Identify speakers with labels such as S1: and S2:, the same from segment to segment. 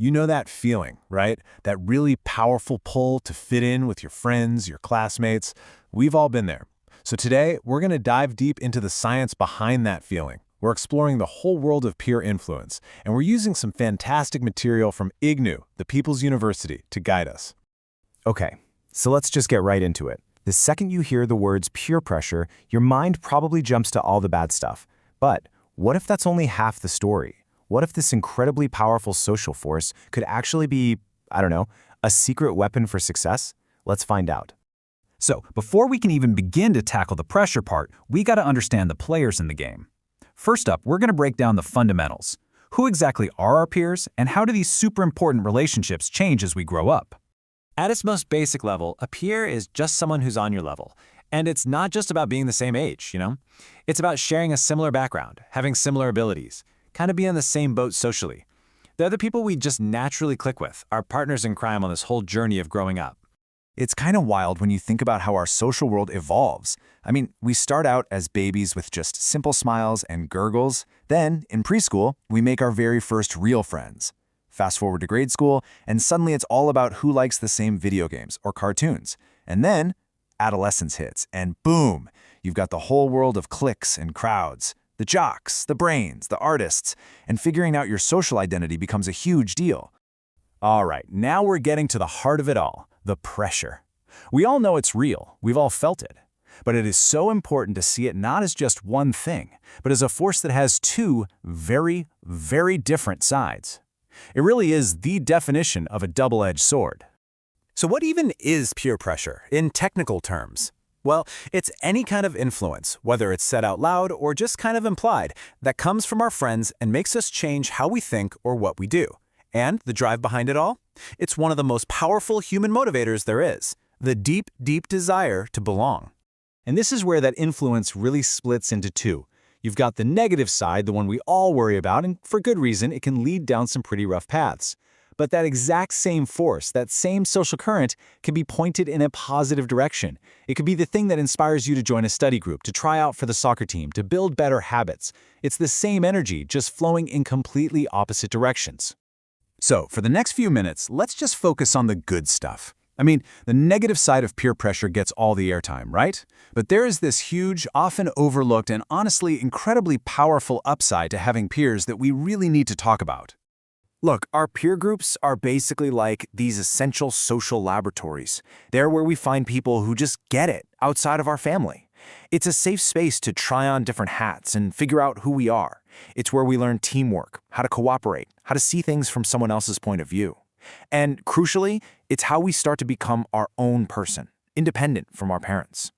S1: You know that feeling, right? That really powerful pull to fit in with your friends, your classmates. We've all been there. So today, we're going to dive deep into the science behind that feeling. We're exploring the whole world of peer influence, and we're using some fantastic material from IGNOU, the People's University, to guide us.
S2: Okay, so let's just get right into it. The second you hear the words peer pressure, your mind probably jumps to all the bad stuff. But what if that's only half the story? What if this incredibly powerful social force could actually be, I don't know, a secret weapon for success? Let's find out.
S3: So, before we can even begin to tackle the pressure part, we got to understand the players in the game. First up, we're going to break down the fundamentals. Who exactly are our peers, and how do these super important relationships change as we grow up?
S4: At its most basic level, a peer is just someone who's on your level. And it's not just about being the same age, It's about sharing a similar background, having similar abilities, kind of being in the same boat socially. They're the people we just naturally click with, our partners in crime on this whole journey of growing up.
S1: It's kind of wild when you think about how our social world evolves. I mean, we start out as babies with just simple smiles and gurgles. Then, in preschool, we make our very first real friends. Fast forward to grade school, and suddenly it's all about who likes the same video games or cartoons. And then, adolescence hits, and boom, you've got the whole world of cliques and crowds. The jocks, the brains, the artists, and figuring out your social identity becomes a huge deal. All right, now we're getting to the heart of it all, the pressure. We all know it's real, we've all felt it. But it is so important to see it not as just one thing, but as a force that has two very, very different sides. It really is the definition of a double-edged sword.
S5: So what even is peer pressure, in technical terms? Well, it's any kind of influence, whether it's said out loud or just kind of implied, that comes from our friends and makes us change how we think or what we do. And the drive behind it all? It's one of the most powerful human motivators there is, the deep, deep desire to belong.
S1: And this is where that influence really splits into two. You've got the negative side, the one we all worry about, and for good reason, it can lead down some pretty rough paths. But that exact same force, that same social current, can be pointed in a positive direction. It could be the thing that inspires you to join a study group, to try out for the soccer team, to build better habits. It's the same energy, just flowing in completely opposite directions. So, for the next few minutes, let's just focus on the good stuff. I mean, the negative side of peer pressure gets all the airtime, right? But there is this huge, often overlooked, and honestly incredibly powerful upside to having peers that we really need to talk about.
S2: Look, our peer groups are basically like these essential social laboratories. They're where we find people who just get it outside of our family. It's a safe space to try on different hats and figure out who we are. It's where we learn teamwork, how to cooperate, how to see things from someone else's point of view. And crucially, it's how we start to become our own person, independent from our parents.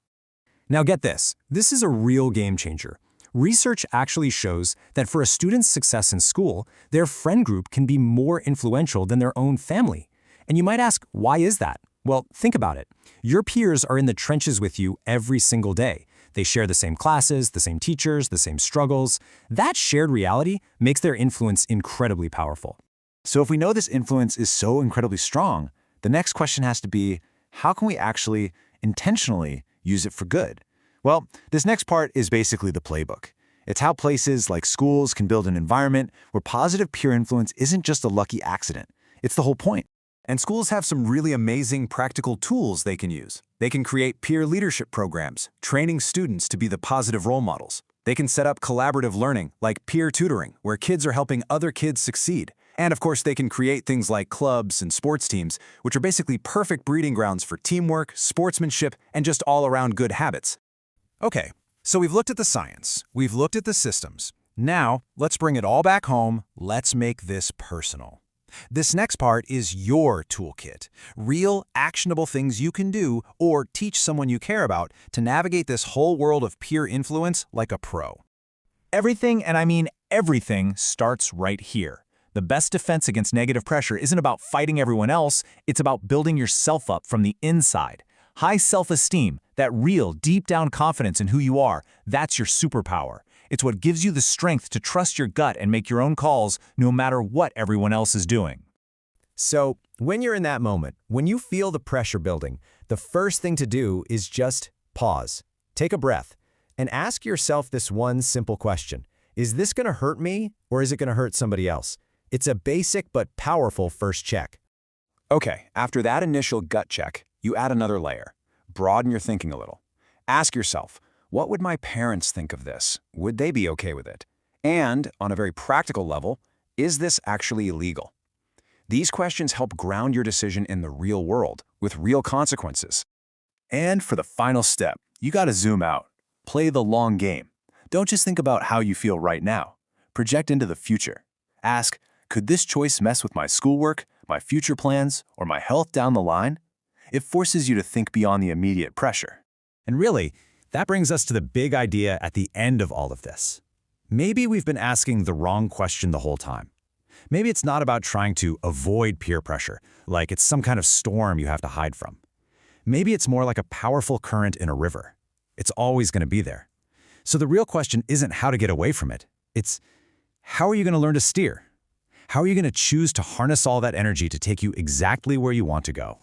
S3: Now get this, this is a real game changer. Research actually shows that for a student's success in school, their friend group can be more influential than their own family. And you might ask, why is that? Well, think about it. Your peers are in the trenches with you every single day. They share the same classes, the same teachers, the same struggles. That shared reality makes their influence incredibly powerful.
S1: So if we know this influence is so incredibly strong, the next question has to be, how can we actually intentionally use it for good? Well, this next part is basically the playbook. It's how places like schools can build an environment where positive peer influence isn't just a lucky accident. It's the whole point.
S5: And schools have some really amazing practical tools they can use. They can create peer leadership programs, training students to be the positive role models. They can set up collaborative learning, like peer tutoring, where kids are helping other kids succeed. And of course, they can create things like clubs and sports teams, which are basically perfect breeding grounds for teamwork, sportsmanship, and just all-around good habits. Okay, so we've looked at the science, we've looked at the systems. Now, let's bring it all back home. Let's make this personal. This next part is your toolkit, real, actionable things you can do or teach someone you care about to navigate this whole world of peer influence like a pro.
S1: Everything, and I mean everything, starts right here. The best defense against negative pressure isn't about fighting everyone else, it's about building yourself up from the inside. High self-esteem, that real, deep-down confidence in who you are, that's your superpower. It's what gives you the strength to trust your gut and make your own calls no matter what everyone else is doing.
S2: So, when you're in that moment, when you feel the pressure building, the first thing to do is just pause, take a breath, and ask yourself this one simple question. Is this going to hurt me or is it going to hurt somebody else?
S3: It's a basic but powerful first check.
S1: Okay, after that initial gut check, you add another layer. Broaden your thinking a little. Ask yourself, what would my parents think of this? Would they be okay with it? And, on a very practical level, is this actually illegal? These questions help ground your decision in the real world, with real consequences. And for the final step, you gotta zoom out. Play the long game. Don't just think about how you feel right now. Project into the future. Ask, could this choice mess with my schoolwork, my future plans, or my health down the line? It forces you to think beyond the immediate pressure.
S3: And really, that brings us to the big idea at the end of all of this. Maybe we've been asking the wrong question the whole time. Maybe it's not about trying to avoid peer pressure, like it's some kind of storm you have to hide from. Maybe it's more like a powerful current in a river. It's always going to be there. So the real question isn't how to get away from it. It's how are you going to learn to steer? How are you going to choose to harness all that energy to take you exactly where you want to go?